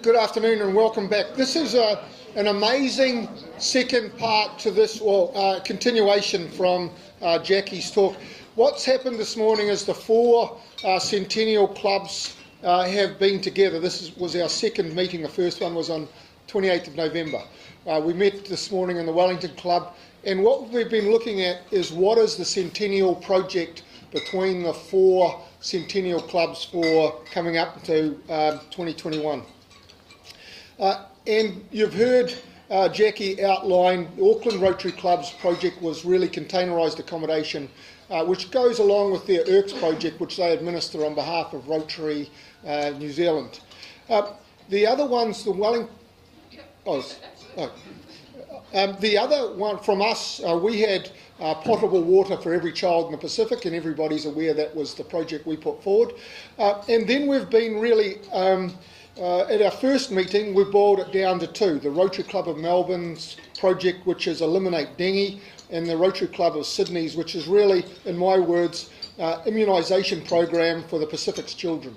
Good afternoon and welcome back. This is an amazing second part to this, continuation from Jackie's talk. What's happened this morning is the four centennial clubs have been together. This was our second meeting. The first one was on 28th of November. We met this morning in the Wellington Club, and what we've been looking at is what is the centennial project between the four centennial clubs for coming up to 2021. And you've heard Jackie outline the Auckland Rotary Club's project was really containerised accommodation, which goes along with their ERCS project, which they administer on behalf of Rotary New Zealand. The other ones, the Wellington... the other one from us, we had potable water for every child in the Pacific, and everybody's aware that was the project we put forward. And then we've been really... at our first meeting, we boiled it down to two. The Rotary Club of Melbourne's project, which is Eliminate Dengue, and the Rotary Club of Sydney's, which is really, in my words, immunisation program for the Pacific's children.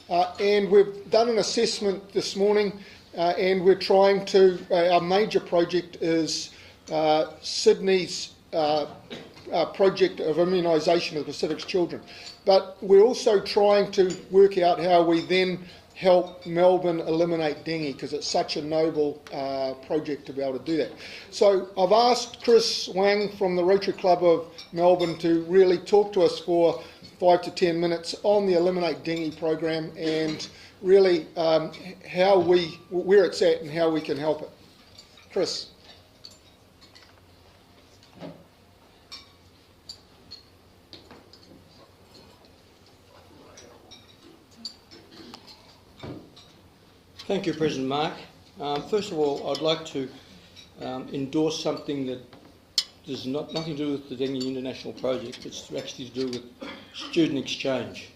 And we've done an assessment this morning, and we're trying to, our major project is Sydney's project of immunisation of the Pacific's children. But we're also trying to work out how we then help Melbourne eliminate dengue, because it's such a noble project to be able to do that. So I've asked Chris Wang from the Rotary Club of Melbourne to really talk to us for 5 to 10 minutes on the Eliminate Dengue program and really where it's at and how we can help it. Chris. Thank you, President Mark. First of all, I'd like to endorse something that does nothing to do with the Dengue International Project. It's actually to do with student exchange.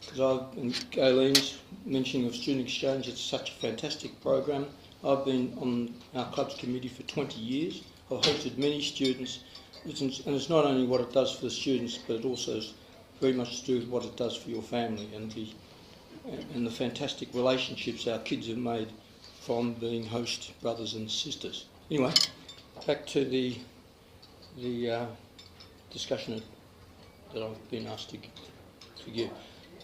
Because and Gaileen's mentioning of student exchange, it's such a fantastic program. I've been on our club's committee for 20 years. I've hosted many students, and it's not only what it does for the students, but it also is very much to do with what it does for your family and the fantastic relationships our kids have made from being host brothers and sisters. Anyway, back to the discussion that I've been asked to give.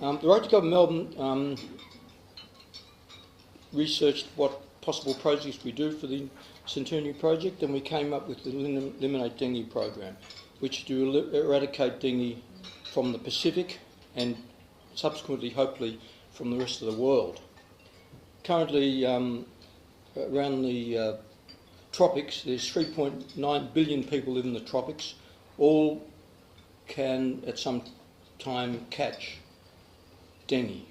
The Rotary Club of Melbourne researched what possible projects we do for the Centennial Project, and we came up with the Eliminate Dengue program, which to eradicate dengue from the Pacific and subsequently, hopefully, from the rest of the world. Currently, around the tropics, there's 3.9 billion people live in the tropics. All can, at some time, catch dengue.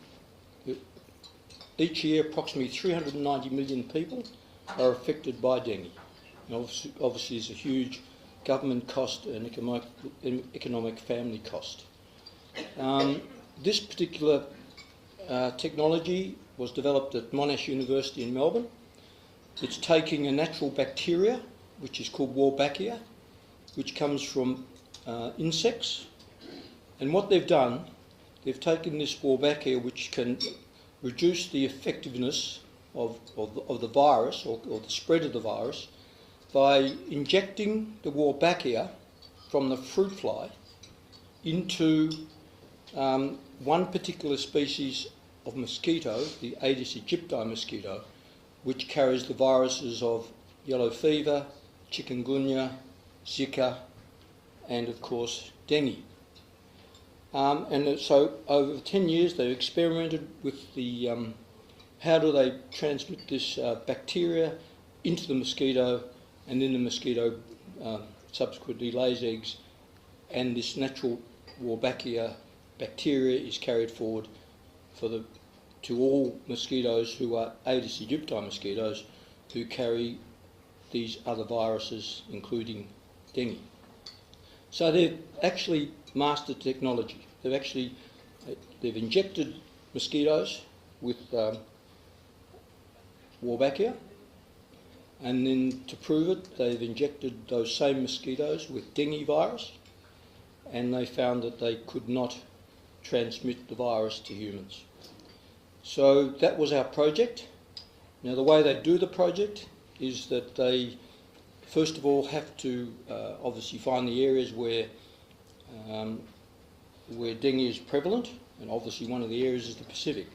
Each year, approximately 390 million people are affected by dengue. And obviously, there's a huge government cost and economic family cost. This particular technology was developed at Monash University in Melbourne. It's taking a natural bacteria, which is called Wolbachia, which comes from insects. And what they've done, they've taken this Wolbachia, which can reduce the effectiveness of the virus, or the spread of the virus, by injecting the Wolbachia from the fruit fly into one particular species of mosquito, the Aedes aegypti mosquito, which carries the viruses of yellow fever, chikungunya, Zika, and of course dengue. And so over 10 years they've experimented with the how do they transmit this bacteria into the mosquito, and then the mosquito subsequently lays eggs, and this natural Wolbachia bacteria is carried forward to all mosquitoes who are Aedes aegypti mosquitoes who carry these other viruses, including dengue. So they've actually mastered technology. They've injected mosquitoes with Wolbachia, and then to prove it, they've injected those same mosquitoes with dengue virus, and they found that they could not transmit the virus to humans. So that was our project, Now, the way they do the project is that they, first of all, have to obviously find the areas where dengue is prevalent, and obviously one of the areas is the Pacific.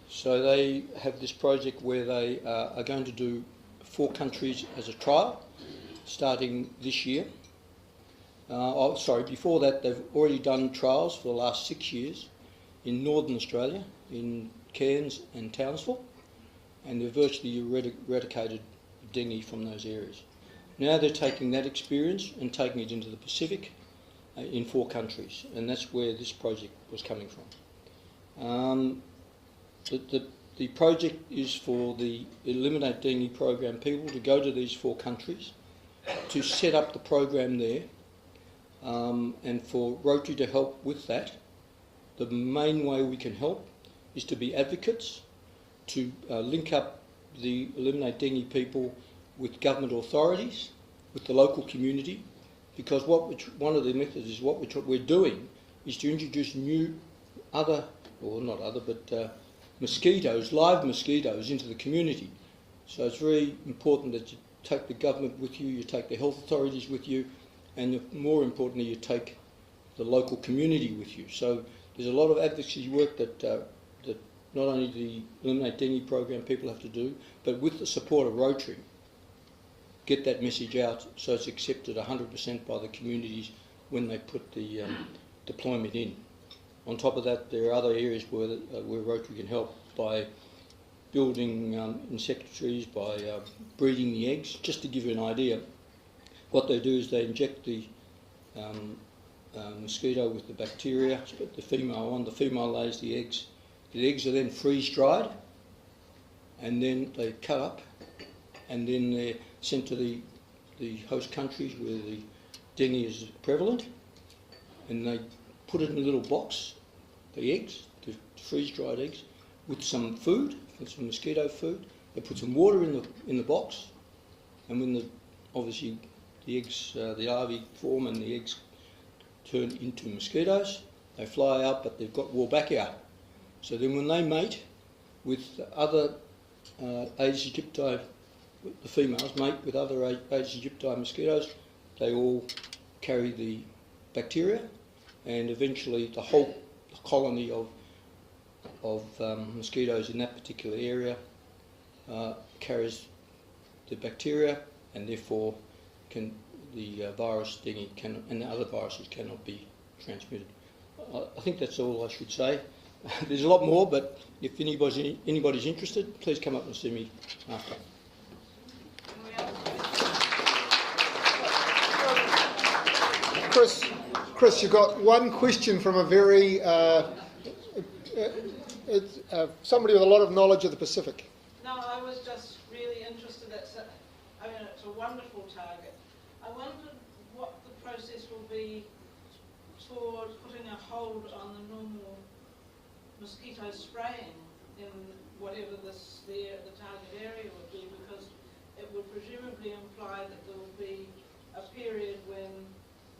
So they have this project where they are going to do 4 countries as a trial, starting this year. Before that they've already done trials for the last 6 years in Northern Australia, in Cairns and Townsville, and they've virtually eradicated dengue from those areas. Now they're taking that experience and taking it into the Pacific in 4 countries, and that's where this project was coming from. The project is for the Eliminate Dengue program people to go to these 4 countries, to set up the program there, and for Rotary to help with that. The main way we can help is to be advocates, to link up the Eliminate Dengue people with government authorities, with the local community, because one of the methods is what we're doing is to introduce new mosquitoes, live mosquitoes, into the community. So it's very important that you take the government with you, you take the health authorities with you, and more importantly, you take the local community with you. So there's a lot of advocacy work that not only the Eliminate Dengue program people have to do, but with the support of Rotary, get that message out so it's accepted 100% by the communities when they put the deployment in. On top of that, there are other areas where Rotary can help by building insectaries, by breeding the eggs. Just to give you an idea, what they do is they inject the mosquito with the bacteria, the female one. The female lays the eggs. The eggs are then freeze-dried, and then they cut up, and then they're sent to the host countries where the dengue is prevalent, and they put it in a little box, the eggs, the freeze-dried eggs, with some food, with some mosquito food. They put some water in the box, and when obviously the eggs, the larvae form and the eggs turn into mosquitoes, they fly out, but they've got war back out. So then when they mate with other Aedes aegypti, the females mate with other Aedes aegypti mosquitoes, they all carry the bacteria, and eventually the whole colony of mosquitoes in that particular area carries the bacteria, and therefore the virus dengue and the other viruses cannot be transmitted. I think that's all I should say. There's a lot more, but if anybody's interested, please come up and see me after. Chris, you've got one question from a very somebody with a lot of knowledge of the Pacific. No, I was just really interested. It's a wonderful target. I wondered what the process will be towards putting a hold on the normal mosquito spraying in whatever the target area would be, because it would presumably imply that there would be a period when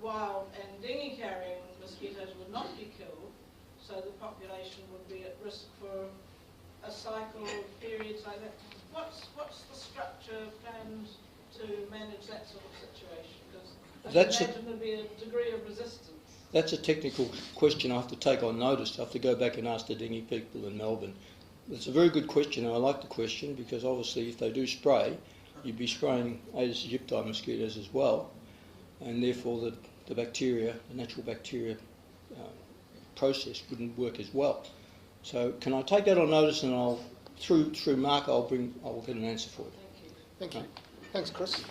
wild and dengue-carrying mosquitoes would not be killed, so the population would be at risk for a cycle of periods like that. What's the structure planned to manage that sort of situation? Because I imagine there'd be a degree of resistance. That's a technical question I have to take on notice. I have to go back and ask the dengue people in Melbourne. It's a very good question, and I like the question, because obviously if they do spray, you'd be spraying Aedes aegypti mosquitoes as well, and therefore the bacteria, the natural bacteria process wouldn't work as well. So can I take that on notice, and I'll through Mark I'll get an answer for it. Thank you. Thanks, Chris.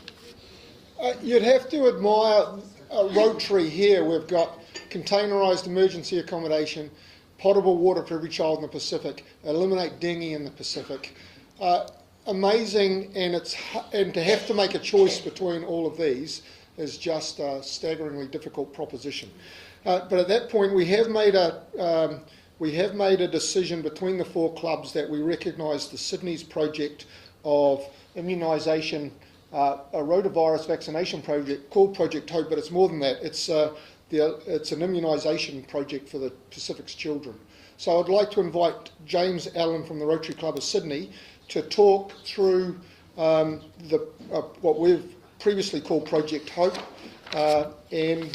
You'd have to admire Rotary here. We've got containerised emergency accommodation, potable water for every child in the Pacific, eliminate dengue in the Pacific. Amazing, and to have to make a choice between all of these is just a staggeringly difficult proposition. But at that point, we have made a decision between the 4 clubs that we recognise the Sydney's project of immunisation, a rotavirus vaccination project called Project Hope, but it's more than that. It's an immunisation project for the Pacific's children. So I'd like to invite James Allen from the Rotary Club of Sydney to talk through what we've previously called Project Hope and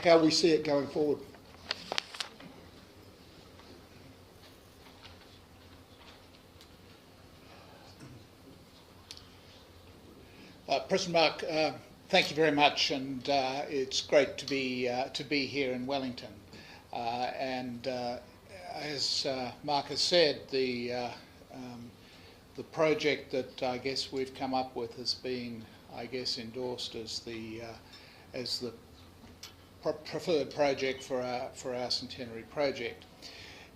how we see it going forward. President Mark, thank you very much, and it's great to be here in Wellington. As Mark has said, the project that I guess we've come up with has been, I guess, endorsed as the preferred project for our centenary project.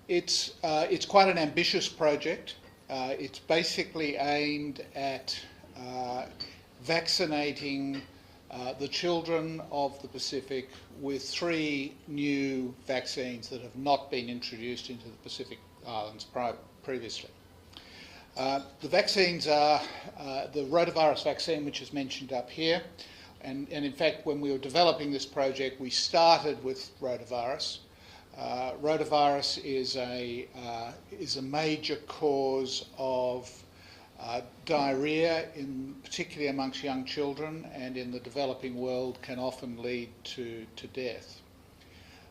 It's quite an ambitious project. It's basically aimed at vaccinating the children of the Pacific with 3 new vaccines that have not been introduced into the Pacific Islands previously. The vaccines are the rotavirus vaccine, which is mentioned up here, and in fact when we were developing this project we started with rotavirus. Rotavirus is a major cause of diarrhea, particularly amongst young children, and in the developing world can often lead to death.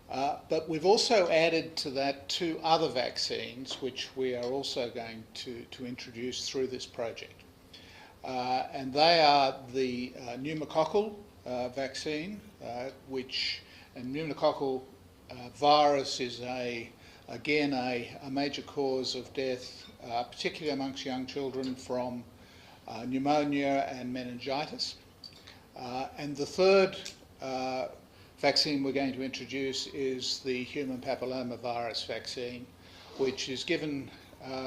But we've also added to that 2 other vaccines which we are also going to introduce through this project. And they are the pneumococcal vaccine, and pneumococcal virus is again a major cause of death, particularly amongst young children, from pneumonia and meningitis. And the third vaccine we're going to introduce is the human papillomavirus vaccine, which is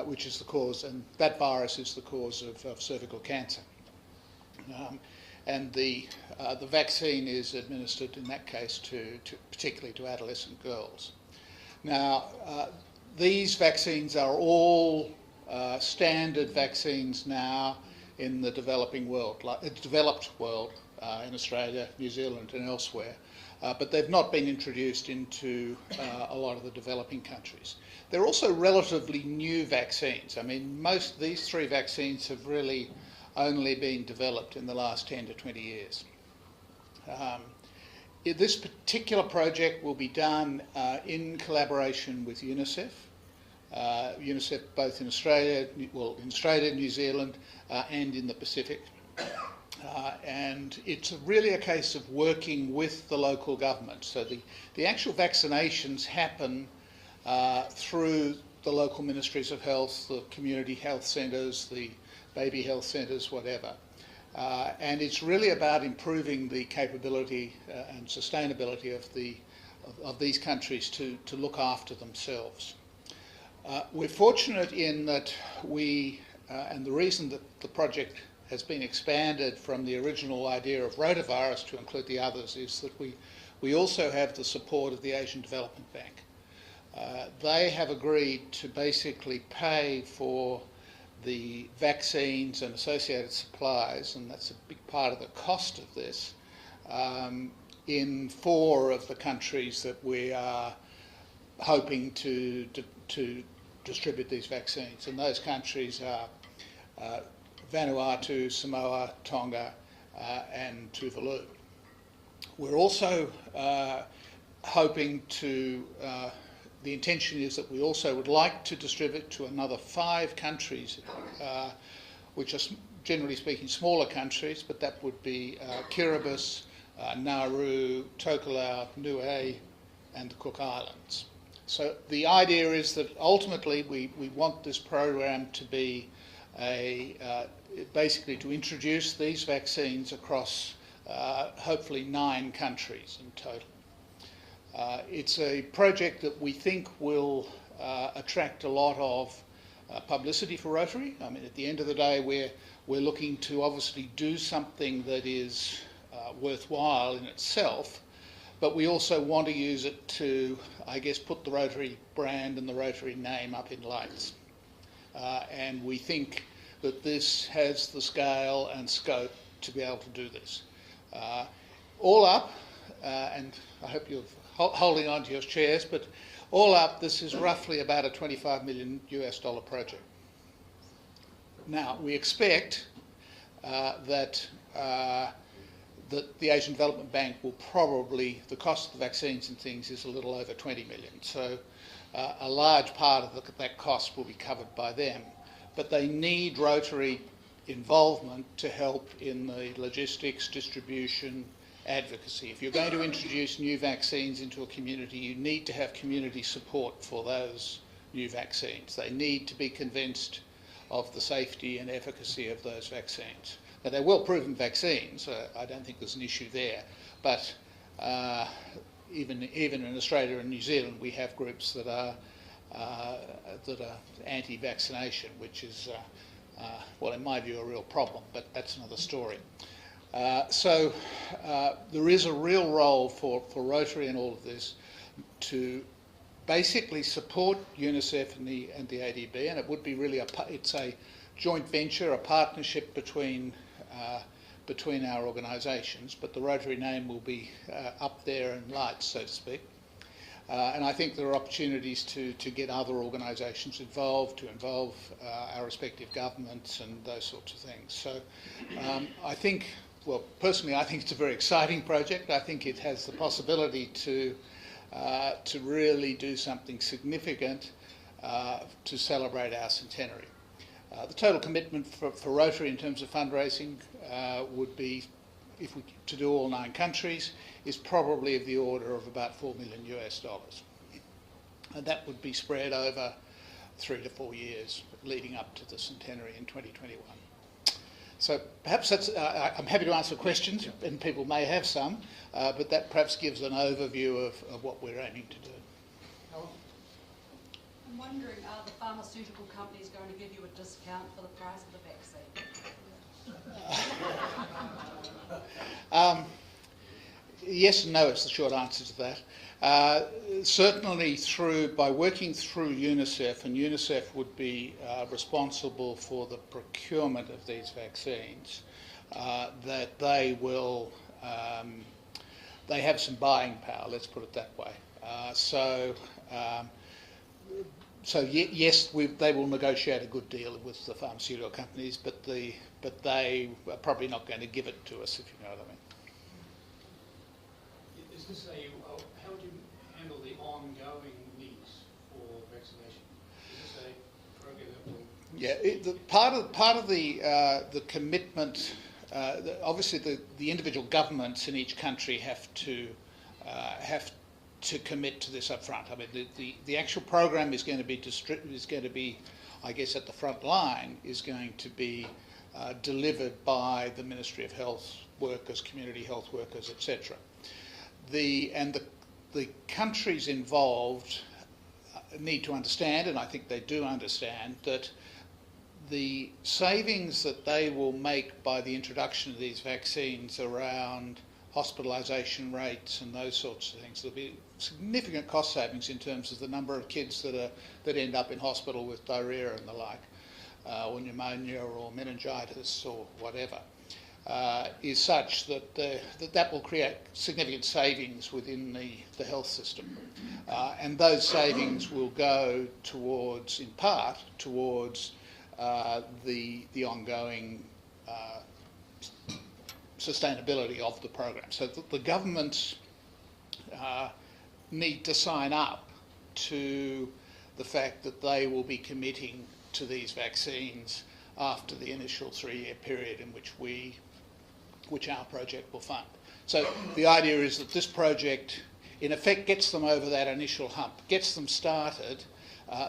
which is the cause, and that virus is the cause of cervical cancer. And the vaccine is administered in that case particularly to adolescent girls. Now, these vaccines are all standard vaccines now in the developing world, developed world, in Australia, New Zealand and elsewhere, but they've not been introduced into a lot of the developing countries. They're also relatively new vaccines. I mean, most of these 3 vaccines have really only been developed in the last 10 to 20 years. This particular project will be done in collaboration with UNICEF. UNICEF both in Australia, New Zealand and in the Pacific. And it's really a case of working with the local government. So the actual vaccinations happen through the local ministries of health, the community health centres, the baby health centres, whatever. And it's really about improving the capability and sustainability of these countries to look after themselves. We're fortunate in that and the reason that the project has been expanded from the original idea of rotavirus to include the others is that we also have the support of the Asian Development Bank. They have agreed to basically pay for the vaccines and associated supplies, and that's a big part of the cost of this, in 4 of the countries that we are hoping to distribute these vaccines. And those countries are Vanuatu, Samoa, Tonga and Tuvalu. We're also hoping the intention is that we also would like to distribute to another 5 countries, which are generally speaking smaller countries, but that would be Kiribati, Nauru, Tokelau, Niue and the Cook Islands. So the idea is that ultimately we want this program to be basically to introduce these vaccines across hopefully 9 countries in total. It's a project that we think will attract a lot of publicity for Rotary. I mean, at the end of the day, we're looking to obviously do something that is worthwhile in itself, but we also want to use it to, I guess, put the Rotary brand and the Rotary name up in lights. And we think that this has the scale and scope to be able to do this. All up, and I hope you're holding on to your chairs, but all up, this is roughly about a $25 million project. Now, we expect that the Asian Development Bank will probably, the cost of the vaccines and things is a little over 20 million. So a large part of that cost will be covered by them. But they need Rotary involvement to help in the logistics, distribution, advocacy. If you're going to introduce new vaccines into a community, you need to have community support for those new vaccines. They need to be convinced of the safety and efficacy of those vaccines. Now, they're well-proven vaccines. I don't think there's an issue there. But even in Australia and New Zealand, we have groups that are anti-vaccination, which is, well, in my view, a real problem. But that's another story. So there is a real role for Rotary in all of this to basically support UNICEF and the ADB, and it would be really it's a joint venture, a partnership between our organisations, but the Rotary name will be up there in lights, so to speak. And I think there are opportunities to get other organisations involved, to involve our respective governments and those sorts of things. So I think, well, personally, I think it's a very exciting project. I think it has the possibility to really do something significant to celebrate our centenary. The total commitment for Rotary in terms of fundraising would be, to do all 9 countries, is probably of the order of about $4 million US. And that would be spread over 3 to 4 years leading up to the centenary in 2021. So perhaps that's, I'm happy to answer questions, and people may have some, but that perhaps gives an overview of what we're aiming to do. I'm wondering, are the pharmaceutical companies going to give you a discount for the price of the vaccine? Yes and no is the short answer to that. Certainly by working through UNICEF, and UNICEF would be responsible for the procurement of these vaccines, that they will, they have some buying power, let's put it that way. So yes, they will negotiate a good deal with the pharmaceutical companies, but they are probably not going to give it to us, if you know what I mean. Is this how do you handle the ongoing needs for vaccination? Is this a program that will... Yeah, part of the commitment, obviously the individual governments in each country have to commit to this up front. I mean, the actual program is going to be I guess at the front line, is going to be delivered by the Ministry of Health workers, community health workers, etc. The countries involved need to understand, and I think they do understand, that the savings that they will make by the introduction of these vaccines around hospitalisation rates and those sorts of things, there'll be significant cost savings in terms of the number of kids that end up in hospital with diarrhoea and the like, or pneumonia or meningitis or whatever. Is such that that will create significant savings within the health system, and those savings will go towards, in part, towards the ongoing sustainability of the program. So the governments need to sign up to the fact that they will be committing to these vaccines after the initial 3-year period in which our project will fund. So the idea is that this project, in effect, gets them over that initial hump, gets them started.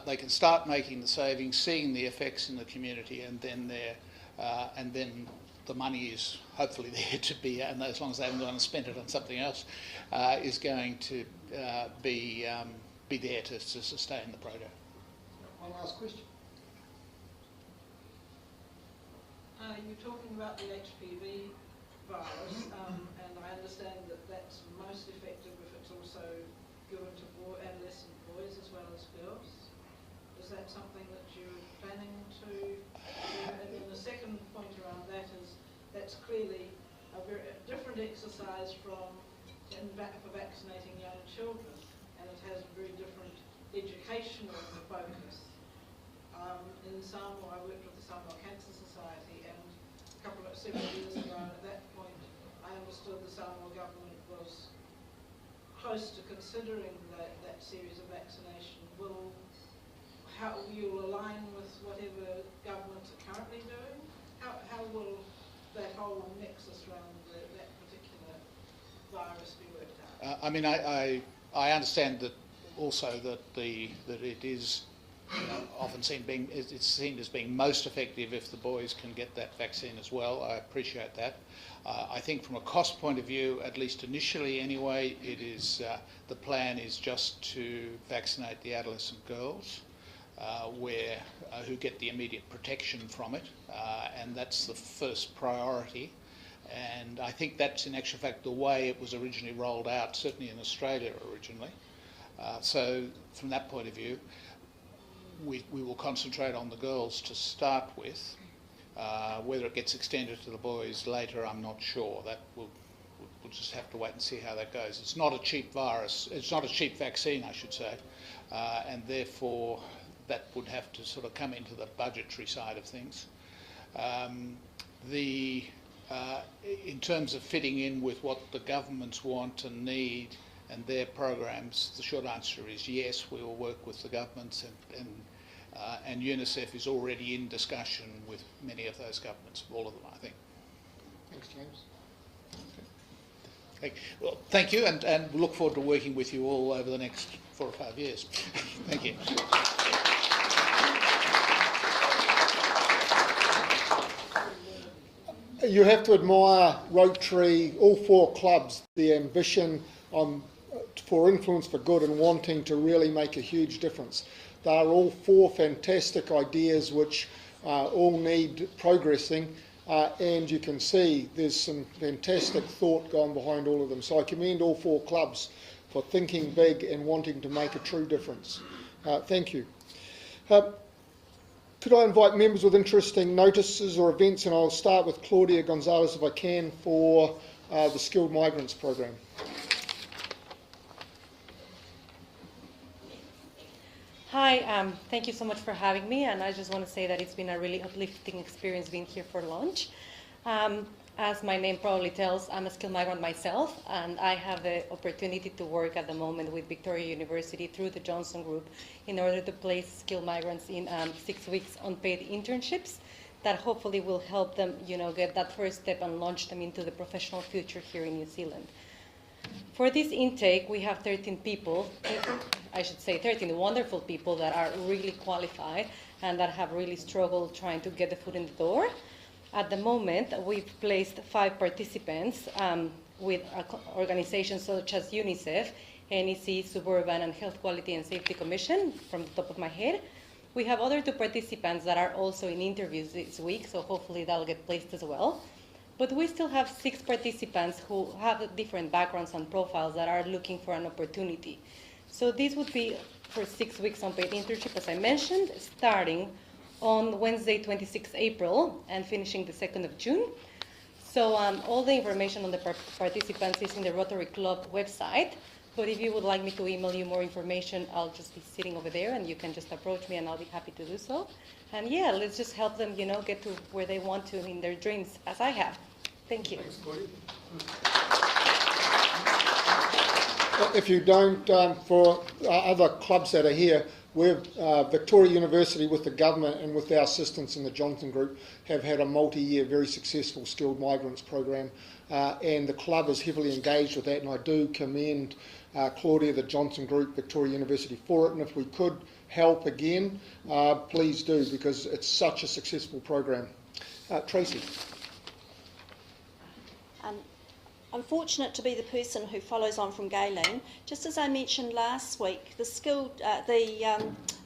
They can start making the savings, seeing the effects in the community, and then the money is hopefully there to be, and as long as they haven't gone and spent it on something else, is going to be there to sustain the project. One last question. You're talking about the HPV virus, and I understand that that's most effective if it's also given to adolescent boys as well as girls. Is that something that you're planning to do? And then the second point around that is that's clearly a very different exercise for vaccinating young children, and it has a very different educational focus. In Samoa, I worked with the Samoa Cancer Society, and several years ago, at that point, I understood the Samoa government was close to considering that series of vaccination. How you'll align with whatever governments are currently doing? How will that whole nexus around that particular virus be worked out? I mean, I understand that also that it is often it's seen as being most effective if the boys can get that vaccine as well. I appreciate that. I think from a cost point of view, at least initially anyway, it is the plan is just to vaccinate the adolescent girls. Who get the immediate protection from it, and that's the first priority. And I think that's in actual fact the way it was originally rolled out, certainly in Australia originally. So from that point of view, we will concentrate on the girls to start with. Whether it gets extended to the boys later, I'm not sure. We'll just have to wait and see how that goes. It's not a cheap virus. It's not a cheap vaccine, I should say, and therefore that would have to sort of come into the budgetary side of things. In terms of fitting in with what the governments want and need and their programs, the short answer is yes, we will work with the governments, and UNICEF is already in discussion with many of those governments, all of them, I think. Thanks, James. Okay. Well, thank you, and we look forward to working with you all over the next 4 or 5 years. Thank you. You have to admire Rotary, all 4 clubs, the ambition for influence for good and wanting to really make a huge difference. They are all 4 fantastic ideas which all need progressing, and you can see there's some fantastic thought gone behind all of them. So I commend all 4 clubs for thinking big and wanting to make a true difference. Thank you. Could I invite members with interesting notices or events, and I'll start with Claudia Gonzalez if I can, for the Skilled Migrants Program. Hi, thank you so much for having me, and I just want to say that it's been a really uplifting experience being here for lunch. As my name probably tells, I'm a skilled migrant myself, and I have the opportunity to work at the moment with Victoria University through the Johnson Group in order to place skilled migrants in 6 weeks unpaid internships that hopefully will help them, get that first step and launch them into the professional future here in New Zealand. For this intake, we have 13 people, I should say 13 wonderful people that are really qualified and that have really struggled trying to get the foot in the door. At the moment, we've placed 5 participants with organizations such as UNICEF, NEC, Suburban, and Health Quality and Safety Commission, from the top of my head. We have other 2 participants that are also in interviews this week, so hopefully that'll get placed as well. But we still have 6 participants who have different backgrounds and profiles that are looking for an opportunity. So this would be for 6 weeks unpaid internship, as I mentioned, starting on Wednesday, 26 April, and finishing the 2nd of June. So all the information on the participants is in the Rotary Club website. But if you would like me to email you more information, I'll just be sitting over there, and you can just approach me, and I'll be happy to do so. And yeah, let's just help them, get to where they want to in their dreams, as I have. Thank you. Thanks, Claudia. If you don't, for other clubs that are here, we've Victoria University with the government and with our assistance in the Johnson Group have had a multi-year, very successful skilled migrants program, and the club is heavily engaged with that, and I do commend Claudia, the Johnson Group, Victoria University for it, and if we could help again, please do, because it's such a successful program. Tracy. I'm fortunate to be the person who follows on from Gayleen. Just as I mentioned last week, the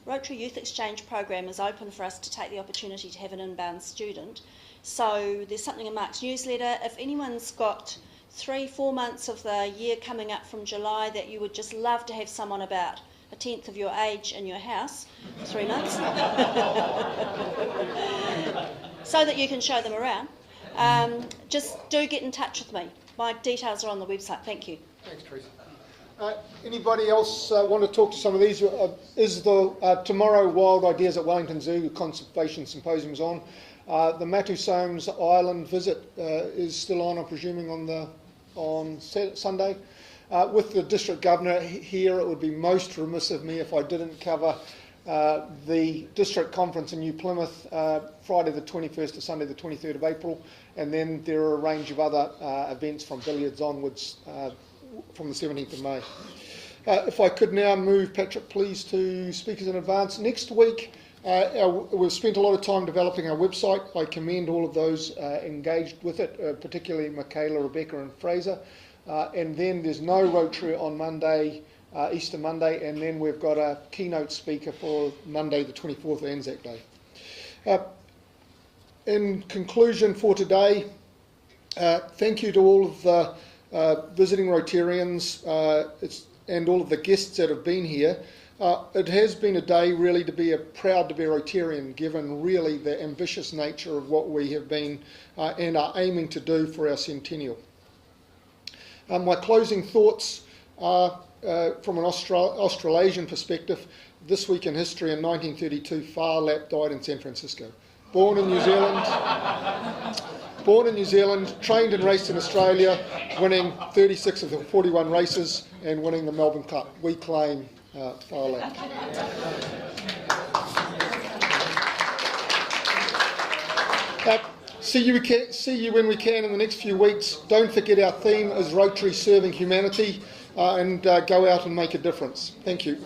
Rotary Youth Exchange program is open for us to take the opportunity to have an inbound student. So there's something in Mark's newsletter. If anyone's got 3-4 months of the year coming up from July that you would just love to have someone about a tenth of your age in your house, 3 months, so that you can show them around, just do get in touch with me. My details are on the website. Thank you. Thanks, Teresa. Anybody else want to talk to some of these? Is the tomorrow Wild Ideas at Wellington Zoo Conservation Symposium's on? The Matusomes Island visit is still on, I'm presuming, on Sunday. With the District Governor here, it would be most remiss of me if I didn't cover the District Conference in New Plymouth, Friday the 21st to Sunday the 23rd of April, and then there are a range of other events from billiards onwards from the 17th of May. If I could now move, Patrick, please, to speakers in advance. Next week, we've spent a lot of time developing our website. I commend all of those engaged with it, particularly Michaela, Rebecca and Fraser. And then there's no Rotary on Monday, Easter Monday, and then we've got a keynote speaker for Monday the 24th, Anzac Day. In conclusion for today, thank you to all of the visiting Rotarians and all of the guests that have been here. It has been a day really to be proud to be a Rotarian, given really the ambitious nature of what we have been and are aiming to do for our centennial. My closing thoughts are from an Australasian perspective. This week in history, in 1932, Phar Lap died in San Francisco. Born in New Zealand, trained and raced in Australia, winning 36 of the 41 races and winning the Melbourne Cup. We claim Phar Lap. See you when we can in the next few weeks. Don't forget our theme is Rotary Serving Humanity, and go out and make a difference. Thank you.